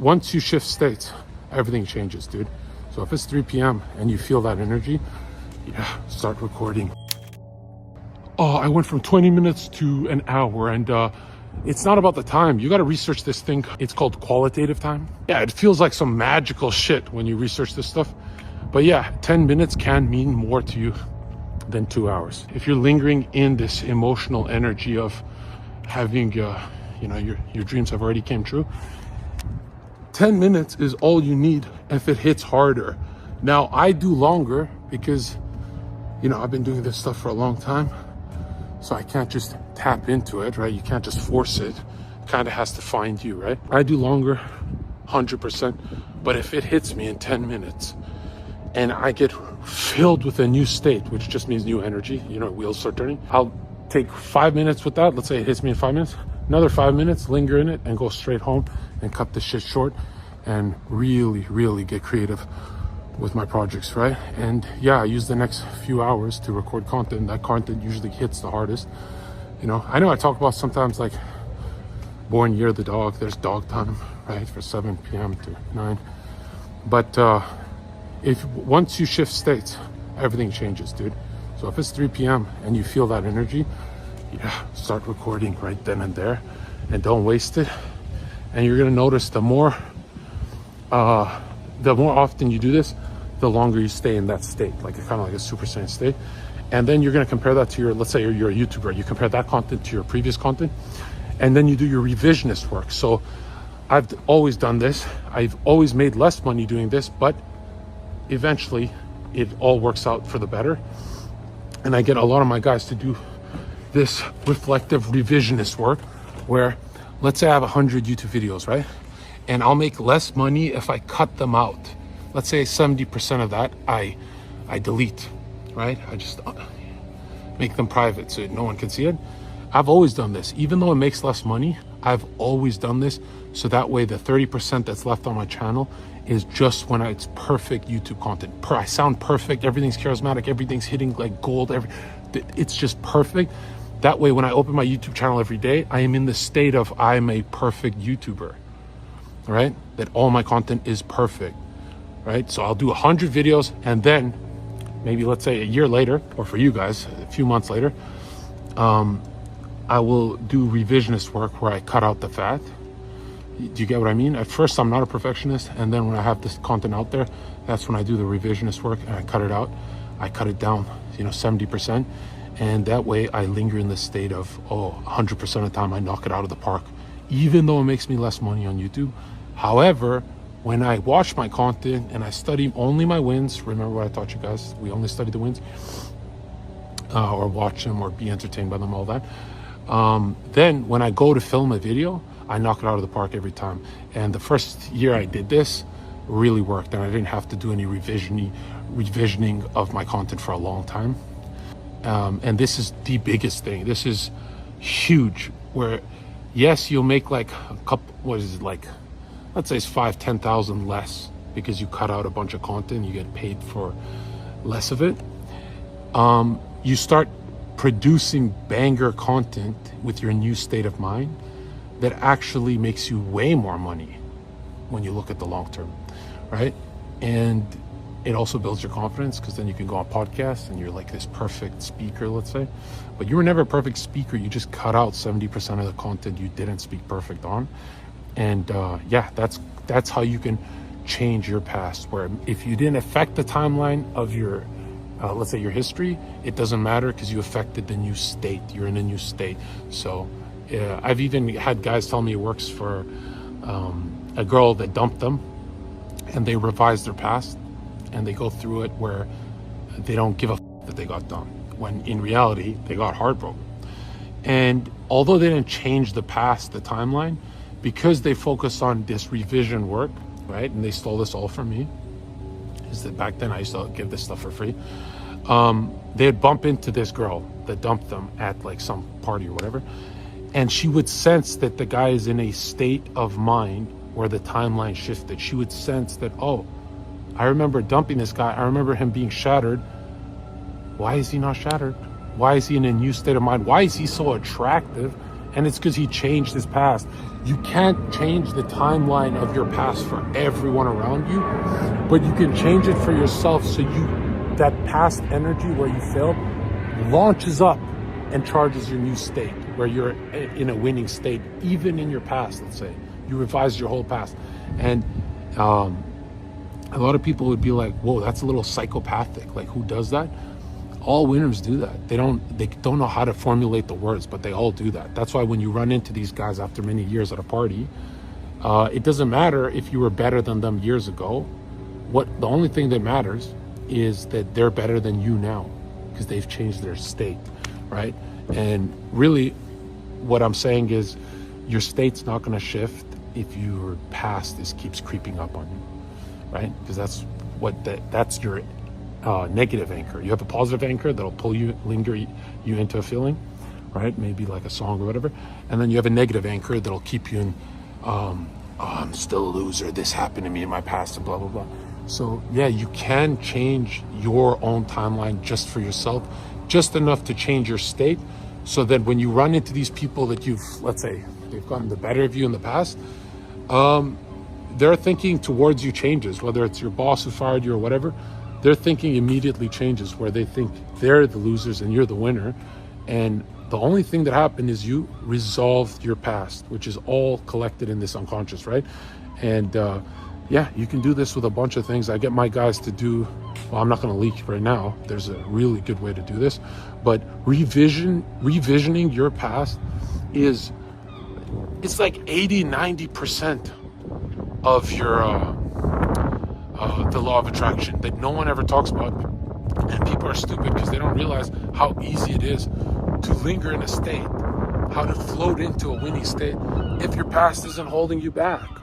Once you shift states, everything changes, dude. So if it's 3 p.m. and you feel that energy, yeah, start recording. Oh, I went from 20 minutes to an hour, and it's not about the time. You got to research this thing. It's called qualitative time. Yeah, it feels like some magical shit when you research this stuff. But yeah, 10 minutes can mean more to you than 2 hours. If you're lingering in this emotional energy of having, your dreams have already came true, 10 minutes is all you need if it hits harder. Now, I do longer because, I've been doing this stuff for a long time. So I can't just tap into it, right? You can't just force it. It kind of has to find you, right? I do longer, 100%. But if it hits me in 10 minutes and I get filled with a new state, which just means new energy, wheels start turning, I'll take 5 minutes with that. Let's say it hits me in 5 minutes. Another 5 minutes, linger in it and go straight home and cut the shit short and really, really get creative with my projects, right? And yeah, I use the next few hours to record content. That content usually hits the hardest. I know I talk about sometimes like born year of the dog, there's dog time, right? For 7 p.m. to 9. But once you shift states, everything changes, dude. So if it's 3 p.m. and you feel that energy, yeah, start recording right then and there and don't waste it. And you're gonna notice the more often you do this, the longer you stay in that state, like kind of like a Super Saiyan state. And then you're going to compare that to let's say you're a YouTuber, you compare that content to your previous content, and then you do your revisionist work. So I've always done this. I've always made less money doing this, but eventually it all works out for the better. And I get a lot of my guys to do this reflective revisionist work where, let's say I have 100 YouTube videos, right? And I'll make less money if I cut them out. Let's say 70% of that I delete, right? I just make them private so no one can see it. I've always done this. Even though it makes less money, I've always done this. So that way the 30% that's left on my channel is just when it's perfect YouTube content. I sound perfect, everything's charismatic, everything's hitting like gold, it's just perfect. That way when I open my YouTube channel every day, I am in the state of I'm a perfect YouTuber, right? That all my content is perfect, right? So I'll do 100 videos and then maybe let's say a year later, or for you guys, a few months later, I will do revisionist work where I cut out the fat. Do you get what I mean? At first, I'm not a perfectionist. And then when I have this content out there, that's when I do the revisionist work and I cut it out. I cut it down, 70%. And that way I linger in the state of, 100% of the time I knock it out of the park, even though it makes me less money on YouTube. However, when I watch my content and I study only my wins, remember what I taught you guys, we only study the wins, or watch them or be entertained by them, all that. Then when I go to film a video, I knock it out of the park every time. And the first year I did this really worked, and I didn't have to do any revisioning of my content for a long time. And this is the biggest thing. This is huge, where yes, you'll make like a couple, let's say it's 5,000-10,000 less because you cut out a bunch of content, you get paid for less of it. You start producing banger content with your new state of mind that actually makes you way more money when you look at the long term, right? And it also builds your confidence because then you can go on podcasts and you're like this perfect speaker, let's say. But you were never a perfect speaker. You just cut out 70% of the content you didn't speak perfect on. And yeah, that's how you can change your past, where if you didn't affect the timeline of your, let's say your history, it doesn't matter because you affected the new state. You're in a new state. So I've even had guys tell me it works for a girl that dumped them and they revise their past and they go through it where they don't give a that they got dumped, when in reality they got heartbroken. And although they didn't change the past, the timeline, because they focused on this revision work, right? And they stole this all from me, is that back then I used to give this stuff for free. They'd bump into this girl that dumped them at like some party or whatever. And she would sense that the guy is in a state of mind where the timeline shifted. She would sense that, oh, I remember dumping this guy. I remember him being shattered. Why is he not shattered? Why is he in a new state of mind? Why is he so attractive And it's because he changed his past. You can't change the timeline of your past for everyone around you, but you can change it for yourself, so that past energy where you failed launches up and charges your new state where you're in a winning state, even in your past. Let's say you revise your whole past. And a lot of people would be like, whoa, that's a little psychopathic. Like, who does that? All winners do that. They don't know how to formulate the words, but they all do that. That's why when you run into these guys after many years at a party, it doesn't matter if you were better than them years ago. The only thing that matters is that they're better than you now, because they've changed their state, right? And really what I'm saying is your state's not going to shift if your past keeps creeping up on you, right? Because that's your negative anchor. You have a positive anchor that'll linger you into a feeling, right? Maybe like a song or whatever. And then you have a negative anchor that'll keep you in, I'm still a loser, this happened to me in my past, and blah, blah, blah. So yeah, you can change your own timeline just for yourself, just enough to change your state, so that when you run into these people that let's say they've gotten the better of you in the past, their thinking towards you changes, whether it's your boss who fired you or whatever. Their thinking immediately changes, where they think they're the losers and you're the winner. And the only thing that happened is you resolved your past, which is all collected in this unconscious, right? And yeah, you can do this with a bunch of things. I get my guys to do, well, I'm not going to leak right now. There's a really good way to do this, but revisioning your past it's like 80-90% of your the law of attraction that no one ever talks about. And people are stupid because they don't realize how easy it is to linger in a state, how to float into a winning state if your past isn't holding you back.